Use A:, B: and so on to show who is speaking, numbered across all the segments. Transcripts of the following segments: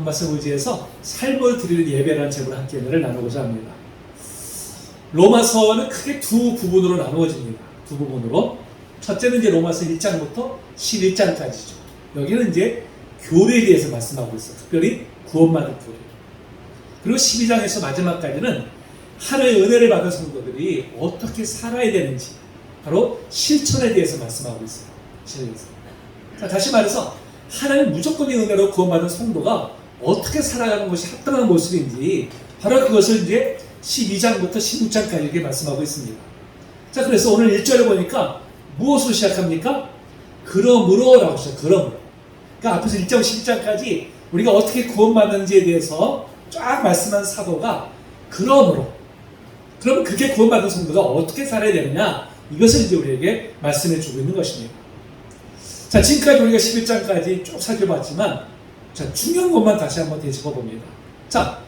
A: 말씀 의지해서 삶을 드리는 예배라는 제목으로 함께 은혜를 나누고자 합니다. 로마서는 크게 두 부분으로 나누어집니다. 두 부분으로. 첫째는 이제 로마서 1장부터 11장까지죠. 여기는 이제 교회에 대해서 말씀하고 있어요. 특별히 구원받은 교회. 그리고 12장에서 마지막까지는 하나님의 은혜를 받은 성도들이 어떻게 살아야 되는지 바로 실천에 대해서 말씀하고 있어요. 자, 다시 말해서 하나님 무조건의 은혜로 구원받은 성도가 어떻게 살아가는 것이 합당한 모습인지 바로 그것을 이제 12장부터 16장까지 이렇게 말씀하고 있습니다. 자, 그래서 오늘 1절에 보니까 무엇으로 시작합니까? 그러므로 라고 하셨어요. 그러므로. 그러니까 앞에서 1장 12장까지 우리가 어떻게 구원받는지에 대해서 쫙 말씀한 사도가 그러므로. 그러면 그렇게 구원받은 성도가 어떻게 살아야 되느냐? 이것을 이제 우리에게 말씀해 주고 있는 것입니다. 자, 지금까지 우리가 11장까지 쭉 살펴봤지만, 자, 중요한 것만 다시 한번 되짚어 봅니다. 자,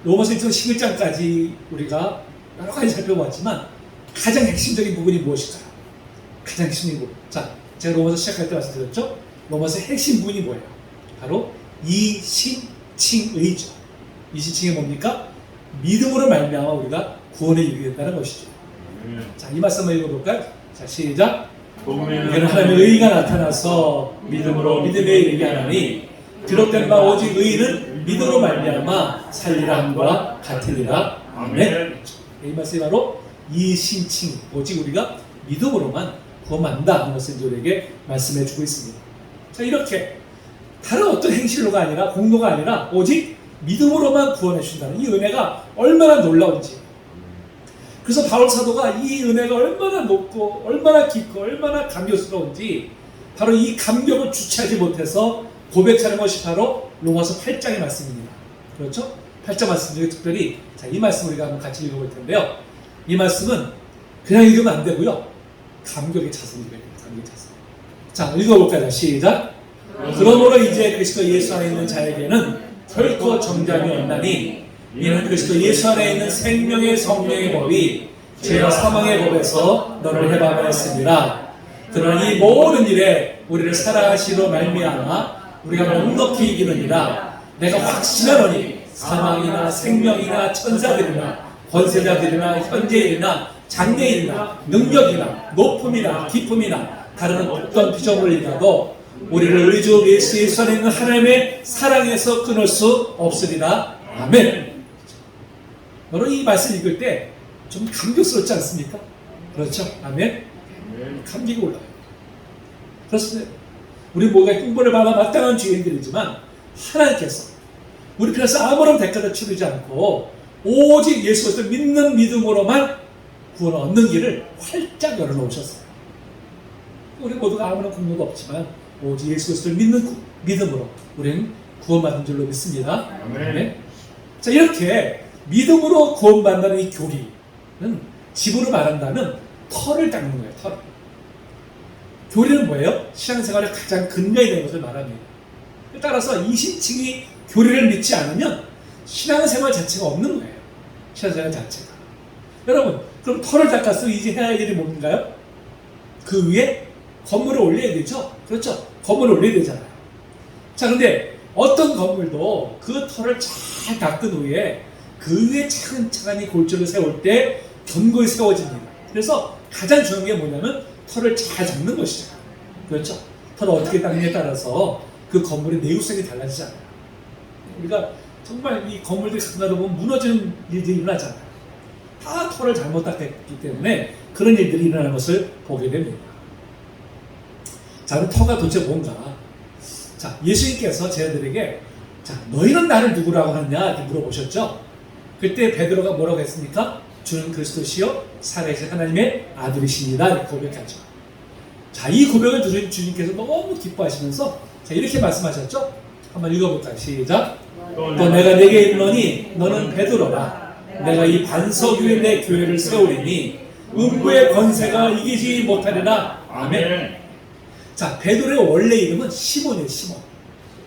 A: 로마서 11장까지 우리가 여러 가지 살펴봤지만, 가장 핵심적인 부분이 무엇일까요? 가장 핵심적인 부분. 자, 제가 로마서 시작할 때 말씀드렸죠? 로마서 핵심 부분이 뭐예요? 바로 이신칭의죠. 이신칭이 뭡니까? 믿음으로 말미암아 우리가 구원에 이르게 된다는 것이죠. 자, 이 말씀 한번 읽어볼까요? 자, 시작. 이는 하나님의 의가 나타나서 믿음으로 믿음에 이르게 하나니 기록된 바 오직 의인은 믿음으로 말미암아 살리라 함과 같으리라. 아멘. 이 말씀이 바로 이신칭, 오직 우리가 믿음으로만 구원받는다 하는 것을 우리에게 말씀해 주고 있습니다. 자, 이렇게 다른 어떤 행실로가 아니라 공로가 아니라 오직 믿음으로만 구원해 주신다는 이 은혜가 얼마나 놀라운지. 그래서 바울 사도가 이 은혜가 얼마나 높고 얼마나 깊고 얼마나 감격스러운지 바로 이 감격을 주체하지 못해서 고백하는 것이 바로 로마서 8장의 말씀입니다. 그렇죠? 8장 말씀 중에 특별히 자, 이 말씀 우리가 한번 같이 읽어볼 텐데요. 이 말씀은 그냥 읽으면 안 되고요. 감격의 차선이 됩니다. 감격의 차선. 자, 읽어볼까요? 시작. 그러므로 이제 그리스도 예수 안에 있는 자에게는 결코 정죄함이 없나니 이는 그리스도 예수 안에 있는 생명의 성령의 법이 죄와 사망의 법에서 너를 해방하였습니다. 그러나 이 모든 일에 우리를 사랑하시로 말미암아 우리가 넉넉히 이기느니라. 내가 확신하노니 사망이나 생명이나 천사들이나 권세자들이나 현재일이나 장래일이나 능력이나 높음이나 깊음이나 다른 어떤 피조물이라도 우리를 우리 주 예수 안에 있는 하나님의 사랑에서 끊을 수 없으리라. 아멘. 여러분, 이 말씀 읽을 때 좀 감격스럽지 않습니까? 그렇죠? 아멘. 감격이 올라요. 그렇습니다. 우리 모두가 공부를 받아 마땅한 죄인들이지만 하나님께서 우리 편에서 아무런 대가를 치르지 않고 오직 예수 그리스도를 믿는 믿음으로만 구원을 얻는 길을 활짝 열어놓으셨어요. 우리 모두가 아무런 공로도 없지만 오직 예수 그리스도를 믿는 믿음으로 우리는 구원받은 줄로 믿습니다. 아멘. 자, 이렇게 믿음으로 구원받는 이 교리는 집으로 말한다면 털을 닦는 거예요. 털. 교리는 뭐예요? 신앙생활의 가장 근간이 되는 것을 말합니다. 따라서 이신칭이 교리를 믿지 않으면 신앙생활 자체가 없는 거예요. 신앙생활 자체가. 여러분, 그럼 털을 닦았으면 이제 해야 할 일이 뭔가요? 그 위에 건물을 올려야 되죠? 그렇죠? 건물을 올려야 되잖아요. 자, 근데 어떤 건물도 그 털을 잘 닦은 후에 그 위에 차근차근히 골조를 세울 때 견고히 세워집니다. 그래서 가장 중요한 게 뭐냐면 털을 잘 닦는 것이죠. 그렇죠? 털을 어떻게 닦느냐에 따라서 그 건물의 내구성이 달라지잖아요. 우리가 정말 이 건물들 가끔가다 보면 무너지는 일들이 일어나잖아요. 다 털을 잘못 닦았기 때문에 그런 일들이 일어나는 것을 보게 됩니다. 자, 그럼 터가 도대체 뭔가? 자, 예수님께서 제자들에게 자, 너희는 나를 누구라고 하느냐 이렇게 물어보셨죠? 그때 베드로가 뭐라고 했습니까? 주는 그리스도시요 살아계신 하나님의 아들이십니다. 이렇게 고백하죠. 자, 이 고백을 들은 주님께서 너무 기뻐하시면서 자, 이렇게 말씀하셨죠? 한번 읽어볼까요? 시작. 또 내가 네게 이르노니 너는 베드로라. 내가 이 반석 위에 내 교회를 세우리니 음부의 권세가 이기지 못하리라. 아멘. 자, 베드로의 원래 이름은 시몬이에요. 시몬.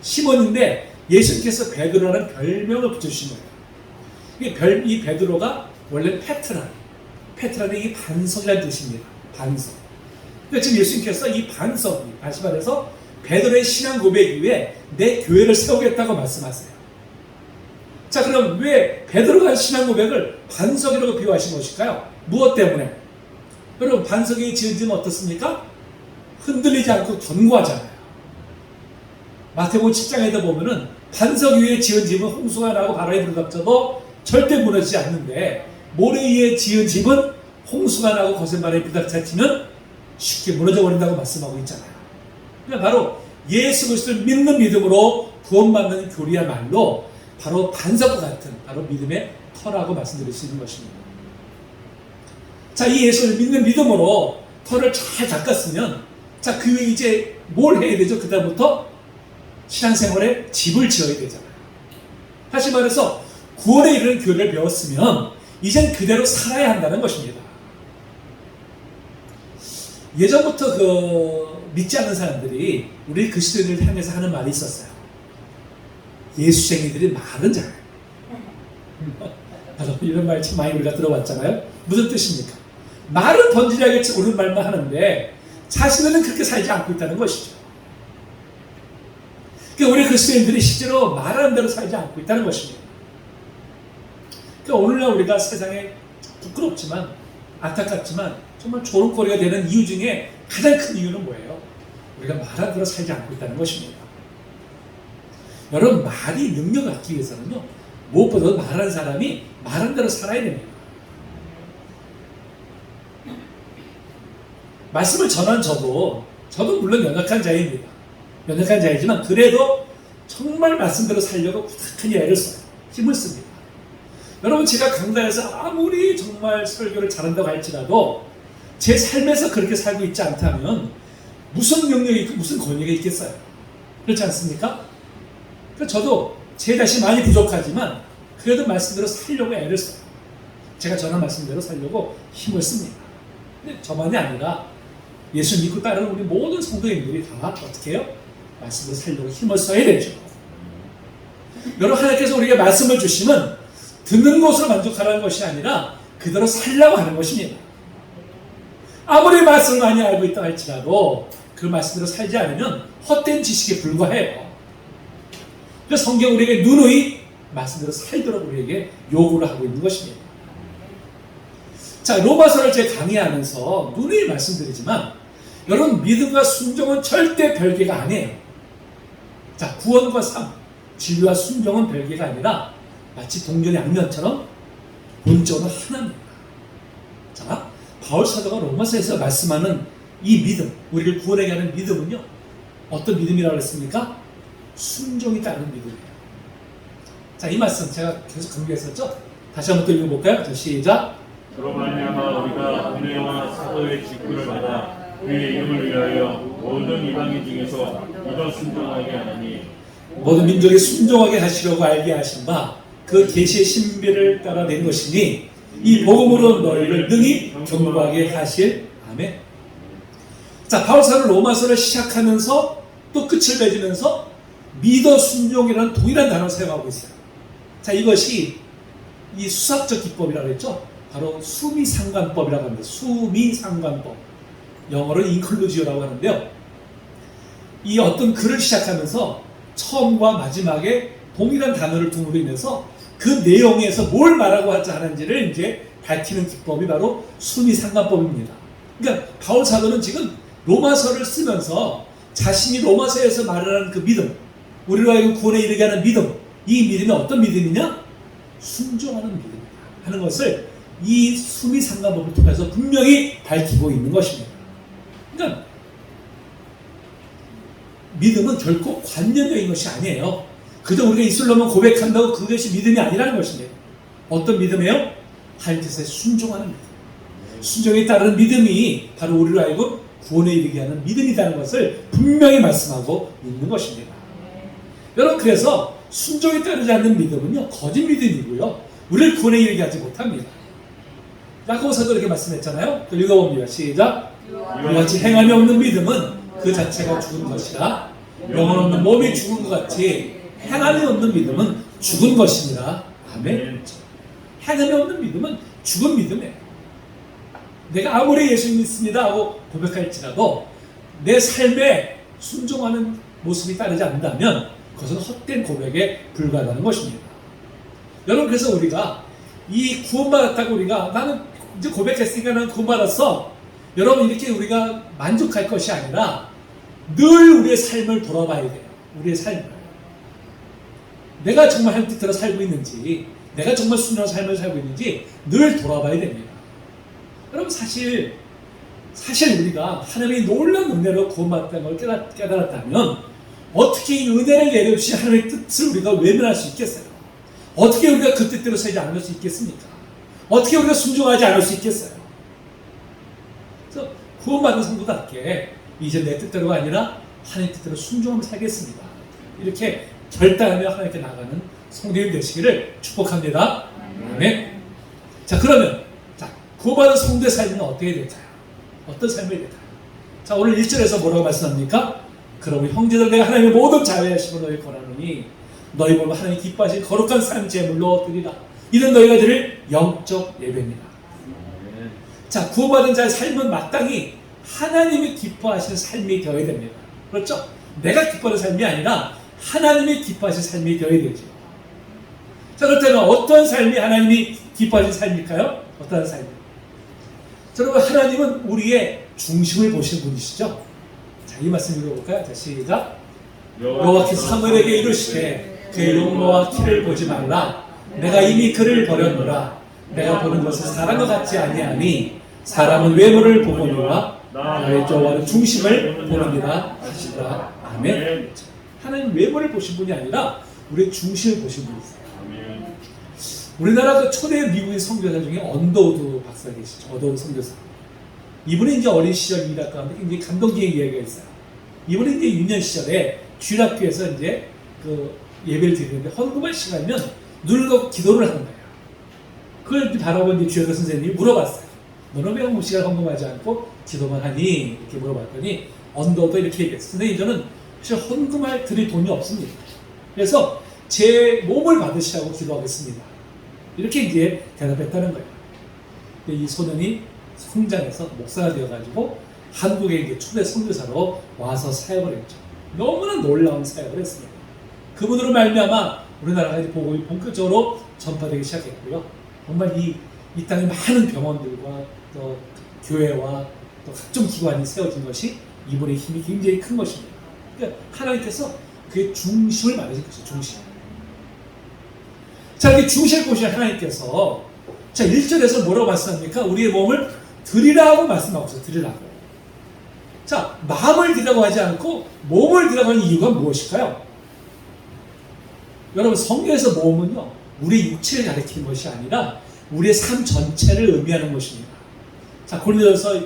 A: 시몬인데 예수님께서 베드로라는 별명을 붙여주신 거예요. 이 베드로가 원래 페트라는 이 반석이라는 뜻입니다. 반석. 그러니까 지금 예수님께서 이 반석이 다시 말해서 베드로의 신앙 고백 이후에 내 교회를 세우겠다고 말씀하세요. 자, 그럼 왜 베드로가 신앙 고백을 반석이라고 비유하신 것일까요? 무엇 때문에? 여러분, 반석이 지은 어떻습니까? 흔들리지 않고 견고하잖아요. 마태복음 7장에도 보면은 반석 위에 지은 집은 홍수가 나고 바람이 불어닥쳐도 절대 무너지지 않는데, 모래 위에 지은 집은 홍수가 나고 거센 바람이 불어닥치면 쉽게 무너져 버린다고 말씀하고 있잖아요. 그러니까 바로 예수 그리스도를 믿는 믿음으로 구원받는 교리야말로 바로 반석과 같은 바로 믿음의 터라고 말씀드릴 수 있는 것입니다. 자, 이 예수를 믿는 믿음으로 터를 잘 닦았으면, 자, 그 후에 이제 뭘 해야 되죠? 그 다음부터 신앙생활에 집을 지어야 되잖아요. 다시 말해서 구원에 이르는 교리를 배웠으면 이젠 그대로 살아야 한다는 것입니다. 예전부터 믿지 않는 사람들이 우리 그리스도인을 향해서 하는 말이 있었어요. 예수쟁이들이 말은 잘해요. 이런 말 참 많이 우리가 들어봤잖아요. 무슨 뜻입니까? 말은 던지려겠지 옳은 말만 하는데 자신은 그렇게 살지 않고 있다는 것이죠. 그러니까 우리 그리스도인들이 실제로 말하는 대로 살지 않고 있다는 것입니다. 그러니까 오늘날 우리가 세상에 부끄럽지만 안타깝지만 정말 조롱거리가 되는 이유 중에 가장 큰 이유는 뭐예요? 우리가 말하는 대로 살지 않고 있다는 것입니다. 여러분, 말이 능력을 갖기 위해서는요, 무엇보다도 말하는 사람이 말하는 대로 살아야 됩니다. 말씀을 전한 저도 물론 연약한 자입니다. 연약한 자이지만 그래도 정말 말씀대로 살려고 꾸준히 애를 써요. 힘을 씁니다. 여러분, 제가 강단에서 아무리 정말 설교를 잘한다고 할지라도 제 삶에서 그렇게 살고 있지 않다면 무슨 능력이 있고 무슨 권위가 있겠어요? 그렇지 않습니까? 그래서 저도 제 자신 많이 부족하지만 그래도 말씀대로 살려고 애를 써요. 제가 전한 말씀대로 살려고 힘을 씁니다. 근데 저만이 아니라 예수 믿고 따르는 우리 모든 성도님들이 다 어떻게 해요? 말씀대로 살려고 힘을 써야 되죠. 여러분, 하나님께서 우리에게 말씀을 주시면 듣는 것으로 만족하라는 것이 아니라 그대로 살려고 하는 것입니다. 아무리 말씀을 많이 알고 있다 할지라도 그 말씀대로 살지 않으면 헛된 지식에 불과해요. 그래서 성경 우리에게 누누이 말씀대로 살도록 우리에게 요구를 하고 있는 것입니다. 자, 로마서를 제가 강의하면서 누누이 말씀드리지만 여러분, 믿음과 순종은 절대 별개가 아니에요. 자, 구원과 삶, 진리와 순종은 별개가 아니라 마치 동전의 양면처럼 본적으로 하나입니다. 자, 바울 사도가 로마서에서 말씀하는 이 믿음, 우리를 구원하게 하는 믿음은요, 어떤 믿음이라고 했습니까? 순종이 따르는 믿음이에요. 자, 이 말씀 제가 계속 강조했었죠? 다시 한번 또 읽어볼까요? 자, 시작.
B: 그로 말미암아 우리가 은혜와 사도의 직분을 받아 그의 이름을 위하여 모든 이방인 중에서 믿어 순종하게 하나니
A: 모든 민족이 순종하게 하시려고 알게 하신 바 그 계시의 신비를 따라 낸 것이니 이 복음으로 너희를 능히 견고하게 하실. 아멘. 자, 바울사는 로마서를 시작하면서 또 끝을 맺으면서 믿어 순종이라는 동일한 단어를 사용하고 있어요. 자, 이것이 이 수학적 기법이라고 했죠. 바로 수미상관법이라고 합니다. 수미상관법. 영어로 인클루지오라고 하는데요. 이 어떤 글을 시작하면서 처음과 마지막에 동일한 단어를 둠으로 인해서 그 내용에서 뭘 말하고 하는지를 이제 밝히는 기법이 바로 수미상관법입니다. 그러니까 바울 사도는 지금 로마서를 쓰면서 자신이 로마서에서 말하는 그 믿음, 우리로 하여금 구원에 이르게 하는 믿음, 이 믿음이 어떤 믿음이냐? 순종하는 믿음이다 하는 것을 이 수미상관법을 통해서 분명히 밝히고 있는 것입니다. 그러니까 믿음은 결코 관념적인 것이 아니에요. 그저 우리가 입술로만 고백한다고 그것이 믿음이 아니라는 것입니다. 어떤 믿음이에요? 하나님 뜻에 순종하는 믿음. 순종에 따르는 믿음이 바로 우리로 하여금 구원에 이르게 하는 믿음이라는 것을 분명히 말씀하고 있는 것입니다. 여러분, 그래서 순종에 따르지 않는 믿음은요, 거짓 믿음이고요, 우리를 구원에 이르게 하지 못합니다. 야고보서도 이렇게 말씀했잖아요. 또 읽어봅니다. 시작. 이와 같이 행함이 없는 믿음은 그 자체가 죽은 것이라 영혼 없는 몸이 죽은 것 같이 행함이 없는 믿음은 죽은 것입니다. 아멘. 행함이 없는 믿음은 죽은 믿음이에요. 내가 아무리 예수 믿습니다 하고 고백할지라도 내 삶에 순종하는 모습이 따르지 않는다면 그것은 헛된 고백에 불과하다는 것입니다. 여러분, 그래서 우리가 이 구원받았다고 우리가 나는 이제 고백했으니까 나는 구원받았어. 여러분, 이렇게 우리가 만족할 것이 아니라 늘 우리의 삶을 돌아봐야 돼요. 우리의 삶을. 내가 정말 하나님 뜻대로 살고 있는지, 내가 정말 순종한 삶을 살고 있는지 늘 돌아봐야 됩니다. 여러분, 사실 우리가 하나님의 놀라운 은혜로 구원받았다는 걸 깨달았다면 어떻게 이 은혜를 내려주신 하나님의 뜻을 우리가 외면할 수 있겠어요? 어떻게 우리가 그 뜻대로 살지 않을 수 있겠습니까? 어떻게 우리가 순종하지 않을 수 있겠어요? 그래서 구원받은 성도답게 이제 내 뜻대로가 아니라 하나님 뜻대로 순종하며 살겠습니다. 이렇게 결단하며 하나님께 나가는 성도님 되시기를 축복합니다. 아멘. 자, 그러면 구원받은 성도의 삶은 어떻게 될까요? 어떤 삶이 될까요? 자, 오늘 1절에서 뭐라고 말씀합니까? 그러면 형제들, 내가 하나님의 모든 자비하심을 너희 권하노니 너희 몸을 하나님 기뻐하신 거룩한 삶 제물로 드리라. 이는 너희가 드릴 영적 예배입니다. 자, 구원받은 자의 삶은 마땅히 하나님이 기뻐하시는 삶이 되어야 됩니다. 그렇죠? 내가 기뻐하는 삶이 아니라 하나님이 기뻐하시는 삶이 되어야 되죠. 자, 그렇다면 어떤 삶이 하나님이 기뻐하시는 삶일까요? 어떤 삶이요? 여러분, 하나님은 우리의 중심을 보시는 분이시죠? 자, 이 말씀 읽어볼까요? 자, 시작. 여호와께서 사무엘에게 이르시되 그의 용모와 키를 보지 말라. 내가 이미 그를 버렸노라. 내가 보는 것은 사람과 같지 아니하니 사람은 외모를 보거니와 나의 여호와는 중심을 보느니라 하시더라. 아멘. 하나님 외모를 보신 분이 아니라 우리의 중심을 보신 분이세요. 우리나라 그 초대 미국인 선교사 중에 언더우드 박사 계시죠. 언더우드 선교사. 이분이 이제 어린 시절 일학 가운데 굉장히 감동적인 이야기가 있어요. 이분이 이제 유년 시절에 주일학교에서 이제 그 예배를 드리는데 헌금할 시간이면 눈을 기도를 하는 거예요. 그걸 바라본 이제 주일학교 선생님이 물어봤어요. 너는 왜 아무 시간 헌금하지 않고 기도만 하니? 이렇게 물어봤더니 언더우드 이렇게 얘기했어요. 선생님, 저는 사실 헌금할 드릴 돈이 없습니다. 그래서 제 몸을 받으시라고 기도하겠습니다. 이렇게 이제 대답했다는 거예요. 이 소년이 성장해서 목사가 되어가지고 한국에 이제 초대 선교사로 와서 사역을 했죠. 너무나 놀라운 사역을 했습니다. 그분으로 말미암아 우리나라가 이제 복음이 본격적으로 전파되기 시작했고요. 정말 이 땅에 많은 병원들과 또 교회와 또 각종 기관이 세워진 것이 이분의 힘이 굉장히 큰 것입니다. 그러니까 하나님께서 그의 중심을 만드신 것이죠. 중심. 자, 이렇게 중심을 보신 하나님께서 자, 1절에서 뭐라고 말씀합니까? 우리의 몸을 드리라고 말씀하고 있어요. 드리라고. 자, 마음을 드리라고 하지 않고 몸을 드리라고 하는 이유가 무엇일까요? 여러분, 성경에서 몸은요, 우리 육체를 가리키는 것이 아니라 우리의 삶 전체를 의미하는 것입니다. 자, 고린도전서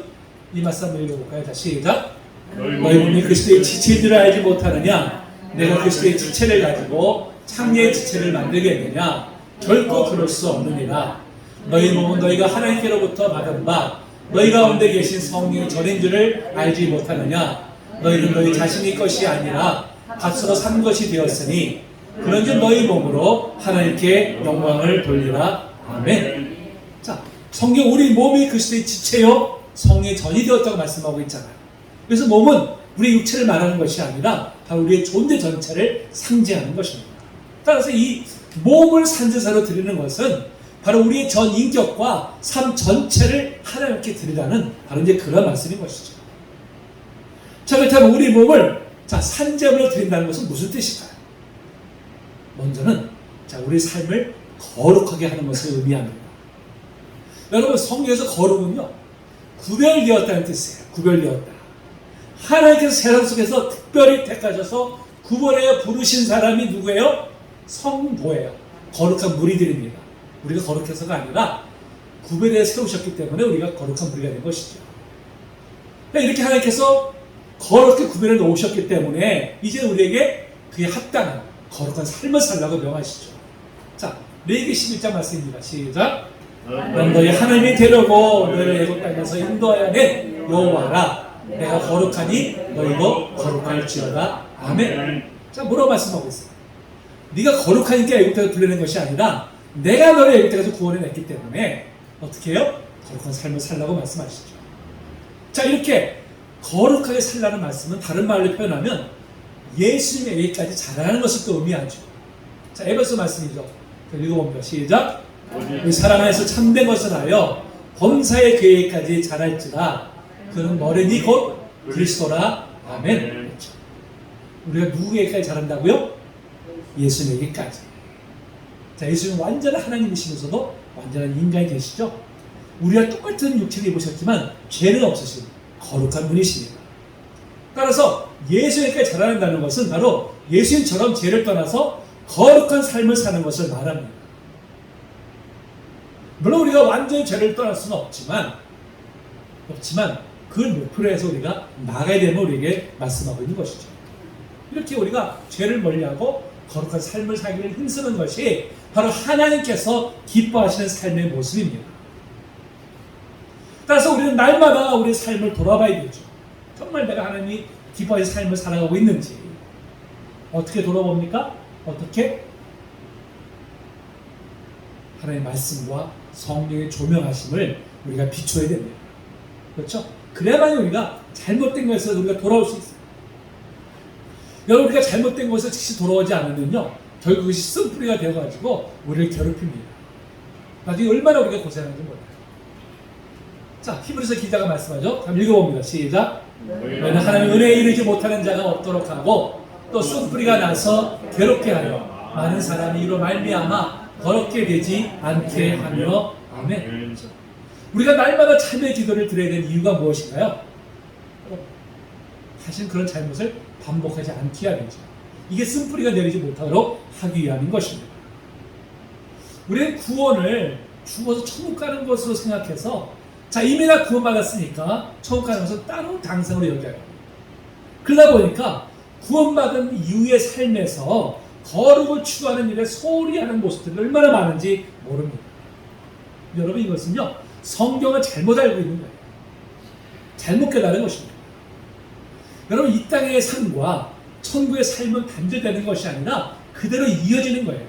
A: 이 말씀 한번 읽어볼까요? 자, 시작. 너희 몸이 그리스도의 지체인 줄 알지 못하느냐? 내가 그리스도의 지체를 가지고 창녀의 지체를 만들겠느냐? 결코 그럴 수 없느니라. 너희 몸은 너희가 하나님께로부터 받은 바 너희 가운데 계신 성령의 전인 줄을 알지 못하느냐? 너희는 너희 자신의 것이 아니라 값으로 산 것이 되었으니 그런즉 너희 몸으로 하나님께 영광을 돌리라. 아멘. 자, 성경 우리 몸이 그리스도의 지체요 성령의 전이 되었다고 말씀하고 있잖아요. 그래서 몸은 우리 육체를 말하는 것이 아니라 바로 우리의 존재 전체를 상징하는 것입니다. 따라서 이 몸을 산제사로 드리는 것은 바로 우리의 전 인격과 삶 전체를 하나님께 드리라는 바로 이제 그런 말씀인 것이죠. 자, 그렇다면 우리 몸을 산제물로 드린다는 것은 무슨 뜻일까요? 먼저는 우리 삶을 거룩하게 하는 것을 의미합니다. 여러분, 성경에서 거룩은요, 구별되었다는 뜻이에요. 구별되었다. 하나님께서 세상 속에서 특별히 택하셔서 구별하여 부르신 사람이 누구예요? 성도예요. 거룩한 무리들입니다. 우리가 거룩해서가 아니라 구별해 세우셨기 때문에 우리가 거룩한 무리가 된 것이죠. 이렇게 하나님께서 거룩하게 구별해 놓으셨기 때문에 이제 우리에게 그에 합당한 거룩한 삶을 살라고 명하시죠. 자, 레위기 11장 말씀입니다. 시작. 너희 하나님이 되려고 너희를 애굽 땅에서 인도하여 낸 여호와라. 내가 거룩하니 너희도 거룩할지어다. 아멘. 자, 뭐라고 말씀하고 있어요? 네가 거룩하니까 애굽 땅에서 불러낸 것이 아니라 내가 너를 애굽 땅에서 구원해냈기 때문에 어떻게 해요? 거룩한 삶을 살라고 말씀하시죠. 자, 이렇게 거룩하게 살라는 말씀은 다른 말로 표현하면 예수님에게까지 자라나는 것을 또 의미하죠. 자, 에베소 말씀이죠. 읽어봅니다. 시작. 우리 사랑 안에서 참된 것을 하여 범사의 교회까지 자랄지라. 그는 머리니 곧 그리스도라. 아멘. 그렇죠. 우리가 누구에게까지 자란다고요? 예수님에게까지. 자, 예수님은 완전한 하나님이시면서도 완전한 인간이 되시죠. 우리와 똑같은 육체를 입으셨지만 죄는 없으신 거룩한 분이십니다. 따라서 예수님께까지 자라난다는 것은 바로 예수님처럼 죄를 떠나서 거룩한 삶을 사는 것을 말합니다. 물론 우리가 완전히 죄를 떠날 수는 없지만 그걸 목표로 해서 우리가 나가야 되면 우리에게 말씀하고 있는 것이죠. 이렇게 우리가 죄를 멀리하고 거룩한 삶을 살기를 힘쓰는 것이 바로 하나님께서 기뻐하시는 삶의 모습입니다. 따라서 우리는 날마다 우리의 삶을 돌아봐야 되죠. 정말 내가 하나님이 기뻐하시는 삶을 살아가고 있는지. 어떻게 돌아봅니까? 어떻게? 하나님의 말씀과 성령의 조명하심을 우리가 비춰야 됩니다. 그렇죠? 그래야만 우리가 잘못된 것에서 우리가 돌아올 수 있어요. 여러분, 우리가 잘못된 것에서 즉시 돌아오지 않으면요, 결국 그것이 쓴뿌리가 되어가지고 우리를 괴롭힙니다. 나중에 얼마나 우리가 고생하는지 몰라요. 자, 히브리서 기자가 말씀하죠. 한번 읽어봅니다. 시작. 너희는 하나님의 은혜에 이르지 못하는 자가 없도록 하고 또 쓴뿌리가 나서 괴롭게 하여 많은 사람이 이로 말미암아 더럽게 되지 않게 하며. 아멘. 우리가 날마다 참회의 기도를 드려야 되는 이유가 무엇인가요? 사실 그런 잘못을 반복하지 않게 해야 되죠. 이게 쓴뿌리가 내리지 못하도록 하기 위함인 것입니다. 우리는 구원을 죽어서 천국 가는 것으로 생각해서, 자, 이미 다 구원받았으니까 천국 가는 것은 따로 당상으로 여겨요. 그러다 보니까 구원받은 이후의 삶에서 거룩을 추구하는 일에 소홀히 하는 모습들이 얼마나 많은지 모릅니다. 여러분, 이것은요, 성경을 잘못 알고 있는 거예요. 잘못 깨달은 것입니다. 여러분, 이 땅의 삶과 천국의 삶은 단절되는 것이 아니라 그대로 이어지는 거예요.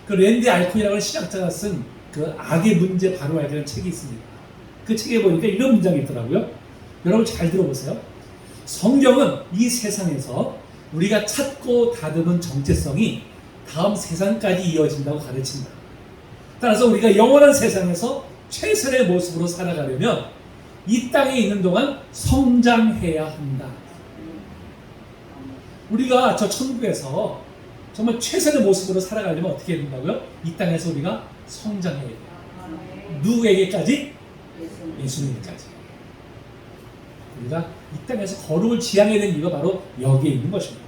A: 그 랜디 알콘이라는 신학자가 쓴 그 악의 문제 바로 알기라는 책이 있습니다. 그 책에 보니까 이런 문장이 있더라고요. 여러분 잘 들어보세요. 성경은 이 세상에서 우리가 찾고 다듬은 정체성이 다음 세상까지 이어진다고 가르친다. 따라서 우리가 영원한 세상에서 최선의 모습으로 살아가려면 이 땅에 있는 동안 성장해야 한다. 우리가 저 천국에서 정말 최선의 모습으로 살아가려면 어떻게 해야 된다고요? 이 땅에서 우리가 성장해야 돼요. 누구에게까지? 예수님에게까지. 우리가 이 땅에서 거룩을 지향해야 되는 이유가 바로 여기에 있는 것입니다.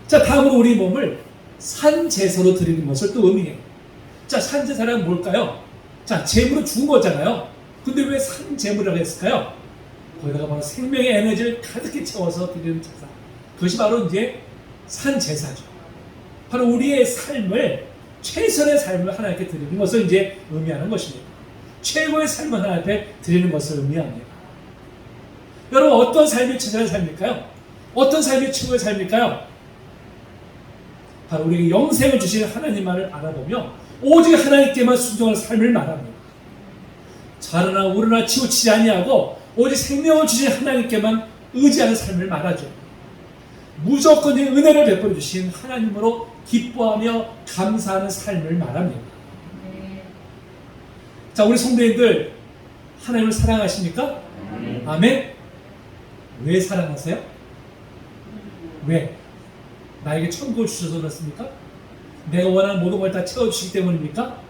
A: 자, 다음으로 우리 몸을 산제사로 드리는 것을 또 의미해요. 자, 산제사란 뭘까요? 자, 제물로 죽은 거잖아요. 근데 왜 산제물이라고 했을까요? 거기다가 바로 생명의 에너지를 가득히 채워서 드리는 제사. 그것이 바로 이제 산제사죠. 바로 우리의 삶을, 최선의 삶을 하나님께 드리는 것을 이제 의미하는 것입니다. 최고의 삶을 하나님께 드리는 것을 의미합니다. 여러분, 어떤 삶이 최선의 삶일까요? 어떤 삶이 최고의 삶일까요? 바로 우리에게 영생을 주신 하나님만을 알아보며 오직 하나님께만 순종할 삶을 말합니다. 자르나 우르나 치우치지 아니하고 오직 생명을 주신 하나님께만 의지하는 삶을 말하죠. 무조건 은혜를 베풀어 주신 하나님으로 기뻐하며 감사하는 삶을 말합니다. 자, 우리 성도님들 하나님을 사랑하십니까? 아멘. 왜 사랑하세요? 왜? 나에게 천국을 주셔서 그렇습니까? 내가 원하는 모든 걸 다 채워주시기 때문입니까?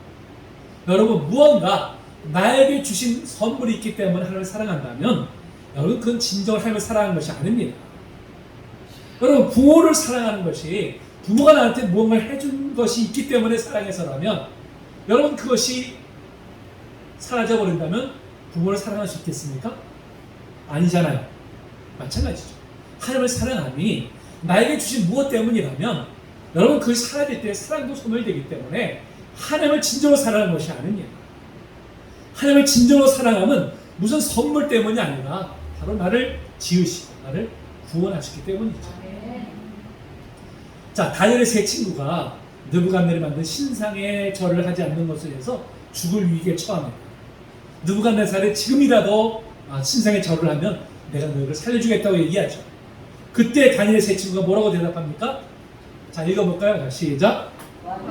A: 여러분, 무언가 나에게 주신 선물이 있기 때문에 하나님을 사랑한다면 여러분, 그건 진정으로 하나님을 사랑하는 것이 아닙니다. 여러분, 부모를 사랑하는 것이 부모가 나한테 무언가를 해준 것이 있기 때문에 사랑해서라면 여러분, 그것이 사라져버린다면 부모를 사랑할 수 있겠습니까? 아니잖아요. 마찬가지죠. 하나님을 사랑함이 나에게 주신 무엇 때문이라면 여러분, 그것이 사라질 때 사랑도 소멸되기 때문에 하나님을 진정으로 사랑하는 것이 아닙니다. 하나님을 진정으로 사랑함은 무슨 선물 때문이 아니라 바로 나를 지으시고 나를 구원하셨기 때문이죠. 자, 다니엘의 세 친구가 느부갓네살이 만든 신상에 절을 하지 않는 것을 해서 죽을 위기에 처합니다. 느부갓네살이 지금이라도 신상에 절을 하면 내가 너희를 살려주겠다고 얘기하죠. 그때 다니엘 세 친구가 뭐라고 대답합니까? 자, 읽어볼까요? 자, 시작.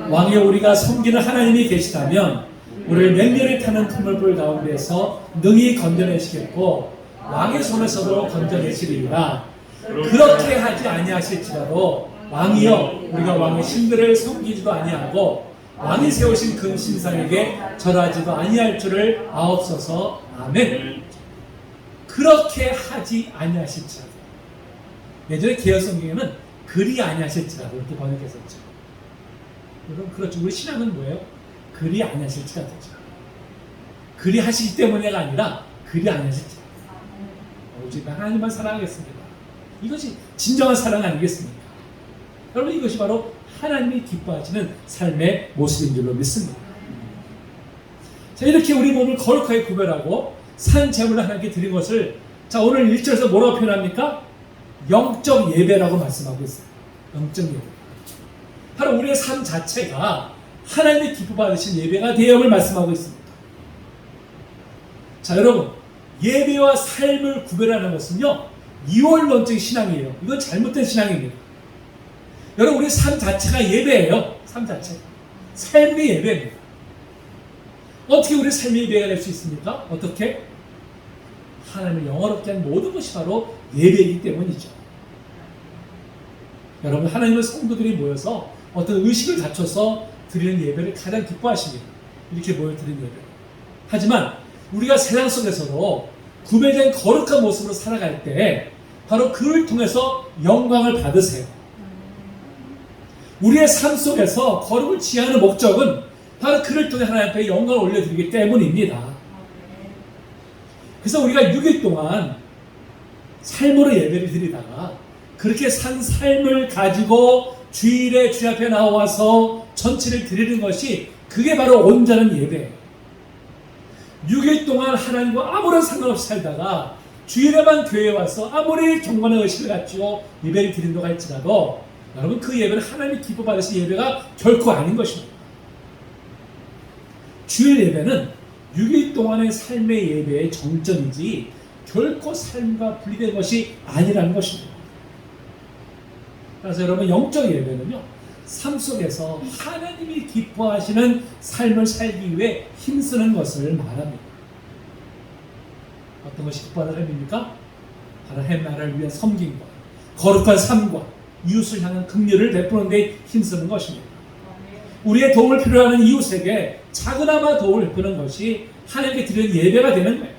A: 왕이 우리가 섬기는 하나님이 계시다면 우리를 맹렬히 타는 투물불 가운데서 능히 건져내시겠고 왕의 손에서도 건져내시리라. 그렇게 하지 아니하실지라도 왕이여 우리가 왕의 신들을 섬기지도 아니하고 왕이 세우신 그 신상에게 절하지도 아니할 줄을 아옵소서. 아멘. 그렇게 하지 아니하실지라도. 예전에 개혁성경에는 그리 아니하실지라도 이렇게 번역했었죠. 여러분 그렇죠. 우리 신앙은 뭐예요? 그리 아니하실지라도죠. 그리 하시기 때문에가 아니라 그리 아니하실지라도. 오직 하나님만 사랑하겠습니다. 이것이 진정한 사랑 아니겠습니까? 여러분 이것이 바로 하나님이 기뻐하시는 삶의 모습인 줄로 믿습니다. 자, 이렇게 우리 몸을 거룩하게 구별하고 산 제물을 하나님께 드린 것을 자 오늘 1절에서 뭐라고 표현합니까? 영적 예배라고 말씀하고 있어요. 영적 예배. 바로 우리의 삶 자체가 하나님의 기뻐 받으신 예배가 되음을 말씀하고 있습니다. 자 여러분 예배와 삶을 구별하는 것은요 이원론적인 신앙이에요. 이건 잘못된 신앙입니다. 여러분 우리 삶 자체가 예배예요. 삶 자체가 삶의 예배입니다. 어떻게 우리 삶의 예배가 될 수 있습니까? 어떻게? 하나님을 영화롭게 한 모든 것이 바로 예배이기 때문이죠. 여러분 하나님의 성도들이 모여서 어떤 의식을 갖춰서 드리는 예배를 가장 기뻐하십니다. 이렇게 모여 드리는 예배. 하지만 우리가 세상 속에서도 구별된 거룩한 모습으로 살아갈 때 바로 그를 통해서 영광을 받으세요. 우리의 삶 속에서 거룩을 지향하는 목적은 바로 그를 통해 하나님 앞에 영광을 올려드리기 때문입니다. 그래서 우리가 6일 동안 삶으로 예배를 드리다가 그렇게 산 삶을 가지고 주일에 주 앞에 나와서 전체를 드리는 것이 그게 바로 온전한 예배예요. 6일 동안 하나님과 아무런 상관없이 살다가 주일에만 교회에 와서 아무리 경건의 의식을 가지고 예배를 드린다고 할지라도 여러분 그 예배는 하나님이 기뻐 받으신 예배가 결코 아닌 것입니다. 주일 예배는 6일 동안의 삶의 예배의 정점이지 결코 삶과 분리된 것이 아니라는 것입니다. 그래서 여러분 영적 예배는요 삶 속에서 하나님이 기뻐하시는 삶을 살기 위해 힘쓰는 것을 말합니다. 어떤 것이 기뻐하는 삶입니까? 바로 하나님 나라를 위한 섬김과 거룩한 삶과 이웃을 향한 긍휼을 베푸는 데 힘쓰는 것입니다. 우리의 도움을 필요하는 이웃에게 작은아마 도움을 베푸는 것이 하나님께 드리는 예배가 되는 거예요.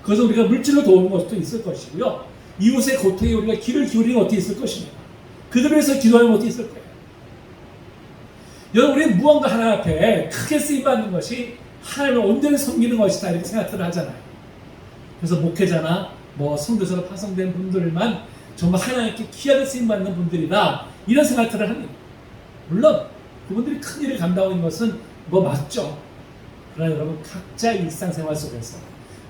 A: 그래서 우리가 물질로 도우는 것도 있을 것이고요. 이웃의 고통에 우리가 귀를 기울이는 것도 있을 것입니다. 그들을 위해서 기도하는 것도 있을 거예요. 여러분 우리는 무언가 하나 앞에 크게 쓰임받는 것이 하나님을 온전히 섬기는 것이다 이렇게 생각을 하잖아요. 그래서 목회자나 성도서로 파송된 분들만 정말 하나님께 귀하게 쓰임받는 분들이다 이런 생각들을 합니다. 물론 그분들이 큰 일을 감당하고 있는 것은 맞죠. 그러나 여러분 각자의 일상생활 속에서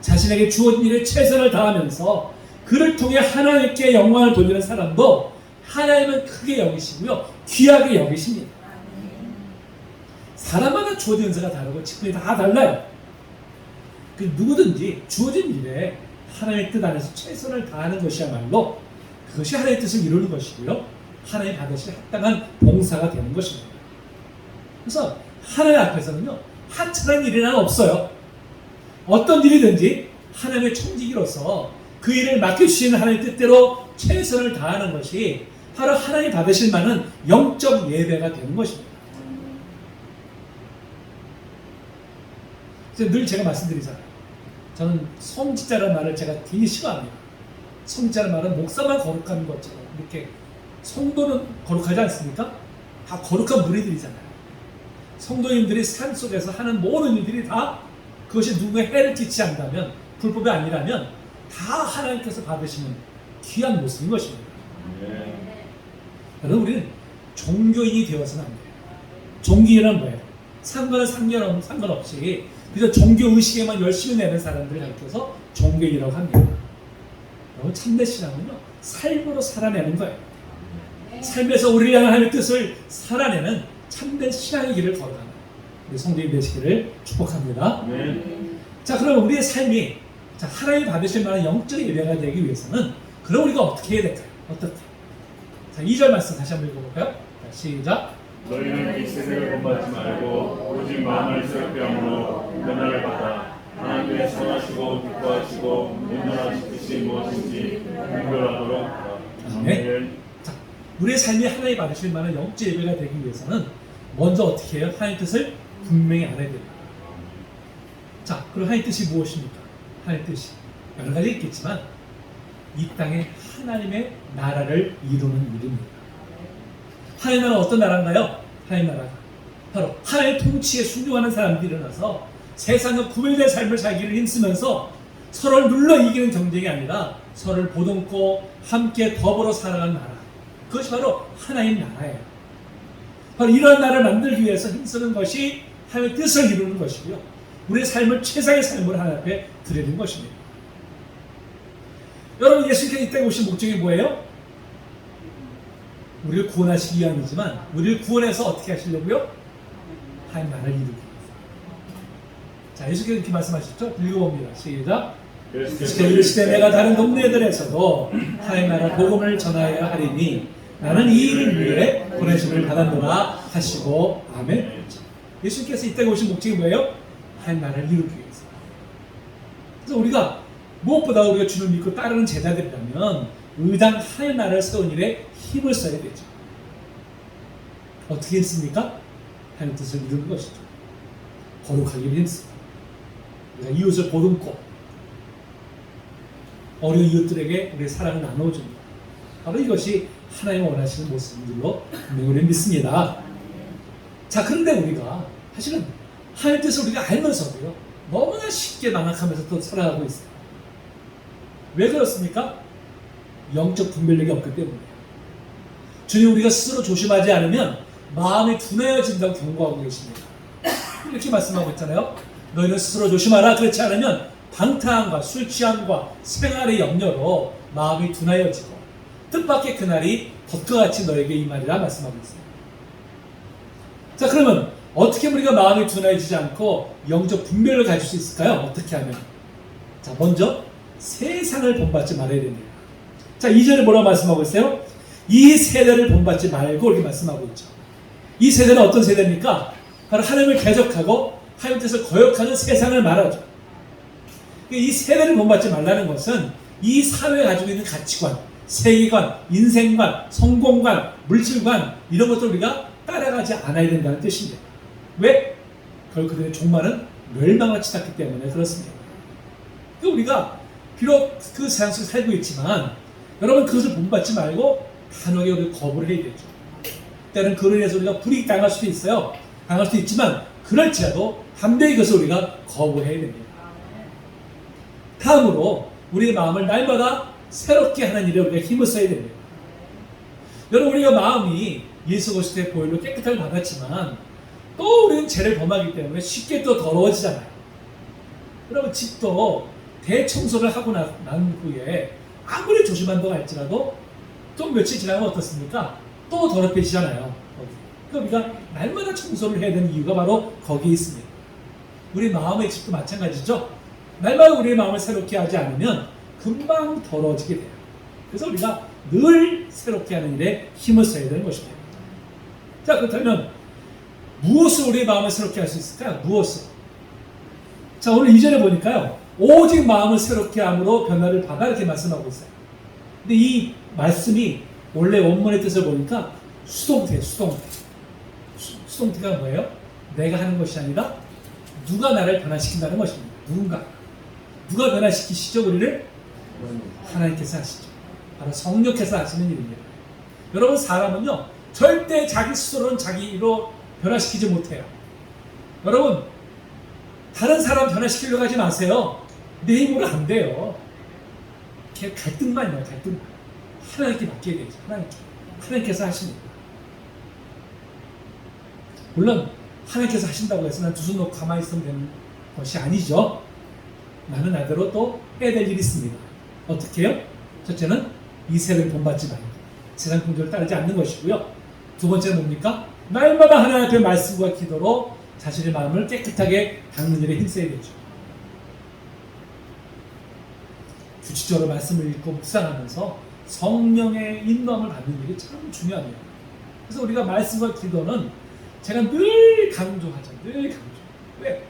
A: 자신에게 주어진 일에 최선을 다하면서 그를 통해 하나님께 영광을 돌리는 사람도 하나님은 크게 여기시고요 귀하게 여기십니다. 사람마다 주어진 은사가 다르고 직분이 다 달라요. 누구든지 주어진 일에 하나님의 뜻 안에서 최선을 다하는 것이야말로 그것이 하나님의 뜻을 이루는 것이고요 하나님 받으실 합당한 봉사가 되는 것입니다. 그래서 하나님 앞에서는요 하찮은 일이란 없어요. 어떤 일이든지 하나님의 청지기로서 그 일을 맡겨주시는 하나님의 뜻대로 최선을 다하는 것이 바로 하나님 받으실 만한 영적 예배가 되는 것입니다. 늘 제가 말씀드리잖아요. 저는 성지자라는 말을 제가 굉장히 싫어합니다. 성지자라는 말은 목사만 거룩한 것처럼 이렇게 성도는 거룩하지 않습니까? 다 거룩한 무리들이잖아요. 성도님들이 삶 속에서 하는 모든 일들이 다 그것이 누구의 해를 끼치지 않는다면 불법이 아니라면 다 하나님께서 받으시는 귀한 모습인 것입니다. 여러분 우리는 종교인이 되어서는 안 돼요. 종교인은 뭐예요? 상관없이 그래서 종교의식에만 열심히 내는 사람들을 가르쳐서 종교인이라고 합니다. 여러분 참된 신앙은요 삶으로 살아내는 거예요. 삶에서 우리를 향한 하나님의 뜻을 살아내는 참된 신앙의 길을 걸어가는 우리 성도님 되시기를 축복합니다. 자 그럼 우리의 삶이 자, 하나님이 받으실 만한 영적 예배가 되기 위해서는 그럼 우리가 어떻게 해야 될까요? 어떻게? 자, 2절 말씀 다시 한번 읽어볼까요? 자, 시작.
B: 너희는 이 세대를 본받지 말고 오직 마음을 새롭게 함으로 변화를 받아 하나님의 선하시고 기뻐하시고 온전하신 뜻이 무엇인지 분별하도록 하라. 아멘.
A: 자, 우리의 삶이 하나님이 받으실 만한 영적 예배가 되기 위해서는 먼저 어떻게 해요? 하나님의 뜻을 분명히 알아야 됩니다. 자, 그럼 하나님의 뜻이 무엇입니까? 하나님의 뜻이 여러 가지 있겠지만 이 땅에 하나님의 나라를 이루는 일입니다. 하나님 나라는 어떤 나라인가요? 하나님 나라가 바로 하나님의 통치에 순종하는 사람들이 일어나서 세상과 구별된 삶을 살기를 힘쓰면서 서로를 눌러 이기는 경쟁이 아니라 서로를 보듬고 함께 더불어 살아가는 나라. 그것이 바로 하나님 나라예요. 바로 이러한 나라를 만들기 위해서 힘쓰는 것이 하나님의 뜻을 이루는 것이고요. 우리의 삶을 최상의 삶으로 하나님 앞에 드리는 것입니다. 여러분, 예수님께서 이 땅에 오신 목적이 뭐예요? 우리를 구원하시기 위함이지만 우리를 구원해서 어떻게 하시려고요? 하나님 나라를 이루기 위해서. 자, 예수께서 이렇게 말씀하셨죠? 읽어봅니다. 시작. 예수께서 이르시되 내가 다른 동네들에서도 하나님 나라 복음을 전하여야 하리니 나는 이 일을 위해 보내심을 받았노라 하시고 아멘. 예수님께서 이 땅에 오신 목적이 뭐예요? 하나님 나라를 이루기 위해서. 그래서 우리가 무엇보다 우리가 주를 믿고 따르는 제자들이라면 의당 하나님 나라를 세운 일에 힘을 써야 되죠. 어떻게 했습니까? 하나님 뜻을 이루는 것이죠. 거룩하기를 힘씁니다. 우리가 이웃을 보듬고 어려운 이웃들에게 우리의 사랑을 나눠줍니다. 바로 이것이 하나님이 원하시는 모습으로 분명히 우리는 믿습니다. 자, 그런데 우리가 사실은 하나님 뜻을 우리가 알면서도요 너무나 쉽게 망각하면서 또 살아가고 있어요. 왜 그렇습니까? 영적 분별력이 없기 때문이에요. 주님, 우리가 스스로 조심하지 않으면 마음이 둔해진다고 경고하고 계십니다. 이렇게 말씀하고 있잖아요. 너희는 스스로 조심하라. 그렇지 않으면 방탕함과 술 취함과 생활의 염려로 마음이 둔하여지고 뜻밖의 그날이 덕터같이 너에게 임하리라 말씀하고 있습니다. 자, 그러면 어떻게 우리가 마음이 둔해지지 않고 영적 분별을 가질 수 있을까요? 어떻게 하면? 자, 먼저 세상을 본받지 말아야 됩니다. 자, 2절에 뭐라고 말씀하고 있어요? 이 세대를 본받지 말고 이렇게 말씀하고 있죠. 이 세대는 어떤 세대입니까? 바로 하나님을 대적하고 하나님 뜻을 거역하는 세상을 말하죠. 이 세대를 본받지 말라는 것은 이 사회가 가지고 있는 가치관, 세계관, 인생관, 성공관, 물질관 이런 것들 우리가 따라가지 않아야 된다는 뜻입니다. 왜? 그걸 그들의 종말은 멸망을 치닫기 때문에 그렇습니다. 우리가 비록 그 세상 속에 살고 있지만 여러분 그것을 본받지 말고 단호하게 우리가 거부를 해야 되죠. 때로는 그로 인해서 우리가 불이익 당할 수도 있어요. 당할 수도 있지만 그럴지라도 담대히 그것을 우리가 거부해야 됩니다. 다음으로 우리의 마음을 날마다 새롭게 하는 일에 우리가 힘을 써야 됩니다. 여러분, 우리가 마음이 예수 그리스도의 보혈로 깨끗함을 받았지만 또 우리는 죄를 범하기 때문에 쉽게 또 더러워지잖아요. 여러분, 집도 대청소를 하고 난 후에 아무리 조심한다고 할지라도 좀 며칠 지나면 어떻습니까? 또 더럽혀지잖아요. 그러니까 우리가 날마다 청소를 해야 되는 이유가 바로 거기에 있습니다. 우리 마음의 집도 마찬가지죠. 날마다 우리의 마음을 새롭게 하지 않으면 금방 더러워지게 돼요. 그래서 우리가 늘 새롭게 하는 일에 힘을 써야 되는 것입니다. 자, 그렇다면 무엇을 우리의 마음을 새롭게 할 수 있을까요? 무엇을? 자, 오늘 2절에 보니까요. 오직 마음을 새롭게 함으로 변화를 받아 이렇게 말씀하고 있어요. 근데 이 말씀이 원래 원문의 뜻을 보니까 수동태, 수동태. 수동태가 뭐예요? 내가 하는 것이 아니라 누가 나를 변화시킨다는 것입니다. 누가 변화시키시죠? 우리를? 하나님께서 하시죠. 바로 성령께서 하시는 일입니다. 여러분, 사람은요 절대 자기 스스로는 자기로 변화시키지 못해요. 여러분, 다른 사람 변화시키려고 하지 마세요. 내 힘으로 안 돼요. 그냥 갈등만요, 갈등만. 하나님께 맡겨야 되죠. 하나님께서 하십니다. 물론 하나님께서 하신다고 해서 난 두 손 놓고 가만히 있으면 되는 것이 아니죠. 나는 나대로 또 해야 될 일이 있습니다. 어떻게 해요? 첫째는 이 세대를 본받지 말고 세상 풍조를 따르지 않는 것이고요. 두 번째는 뭡니까? 날마다 하나님 앞에 말씀과 기도로 자신의 마음을 깨끗하게 닦는 일에 힘써야 되죠. 규칙적으로 말씀을 읽고 묵상하면서 성령의 인도함을 받는 일이 참 중요합니다. 그래서 우리가 말씀과 기도는 제가 늘 강조하죠. 늘 강조. 왜?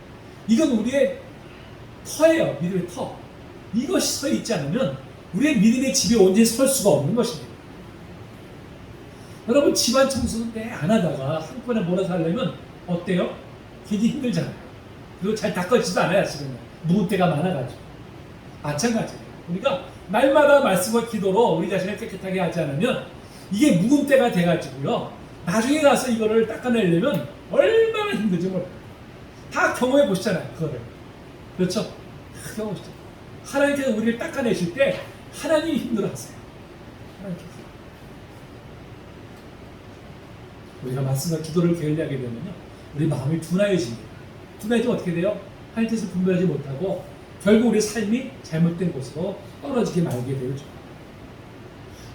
A: 이건 우리의 터예요. 믿음의 터. 이것이 서 있지 않으면 우리의 믿음의 집이 온전히 설 수가 없는 것입니다. 여러분 집안 청소는 안 하다가 한꺼번에 몰아서 하려면 어때요? 굉장히 힘들잖아요. 그리고 잘 닦아지지도 않아요. 지금 묵은 때가 많아가지고. 마찬가지예요. 우리가 날마다 말씀과 기도로 우리 자신을 깨끗하게 하지 않으면 이게 묵은 때가 돼가지고요. 나중에 가서 이거를 닦아내려면 얼마나 힘든지 몰라요. 다 경험해 보시잖아요. 그거를. 그렇죠? 다 경험해 보시죠. 하나님께서 우리를 닦아내실 때 하나님이 힘들어하세요. 하나님께서. 우리가 말씀과 기도를 게을리하게 되면요. 우리 마음이 둔하여집니다. 둔하여지면 어떻게 돼요? 하나님께서 분별하지 못하고 결국 우리 삶이 잘못된 곳으로 떨어지게 말게 되죠.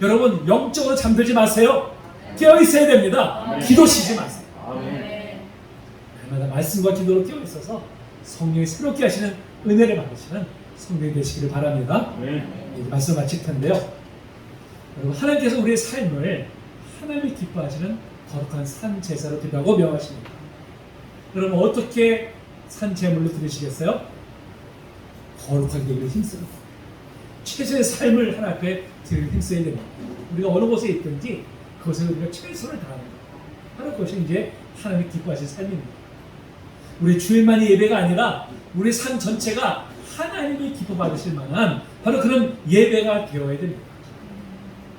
A: 여러분 영적으로 잠들지 마세요. 깨어 있어야 됩니다. 기도 쉬지 마세요. 날마다 말씀과 기도로 깨어 있어서 성령이 새롭게 하시는 은혜를 받으시는 성령이 되시기를 바랍니다. 이제 말씀 마칠 텐데요. 여러분 하나님께서 우리의 삶을 하나님이 기뻐하시는 거룩한 산 제사로 드리라고 명하십니다. 그러면 어떻게 산 제물로 드리시겠어요? 거룩하게 되기를 힘쓰는 거예요. 최소의 삶을 하나 앞에 드릴 힘써야 됩니다. 우리가 어느 곳에 있든지 그것에 우리가 최선을 다하는 거예요. 바로 그것이 이제 하나님이 기뻐하실 삶입니다. 우리 주일만이 예배가 아니라 우리 삶 전체가 하나님이 기뻐 받으실 만한 바로 그런 예배가 되어야 됩니다.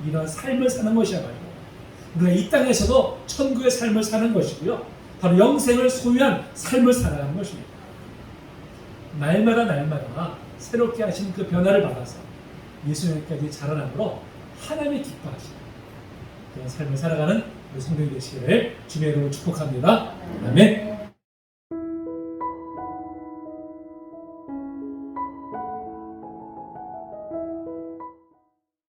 A: 이런 삶을 사는 것이야말로 우리가 이 땅에서도 천국의 삶을 사는 것이고요. 바로 영생을 소유한 삶을 살아가는 것입니다. 날마다 새롭게 하신 그 변화를 받아서 예수님까지 자라남으로 하나님이 기뻐하시는 그런 삶을 살아가는 우리 성도님 되시기를 주님의 이름으로 축복합니다. 아멘.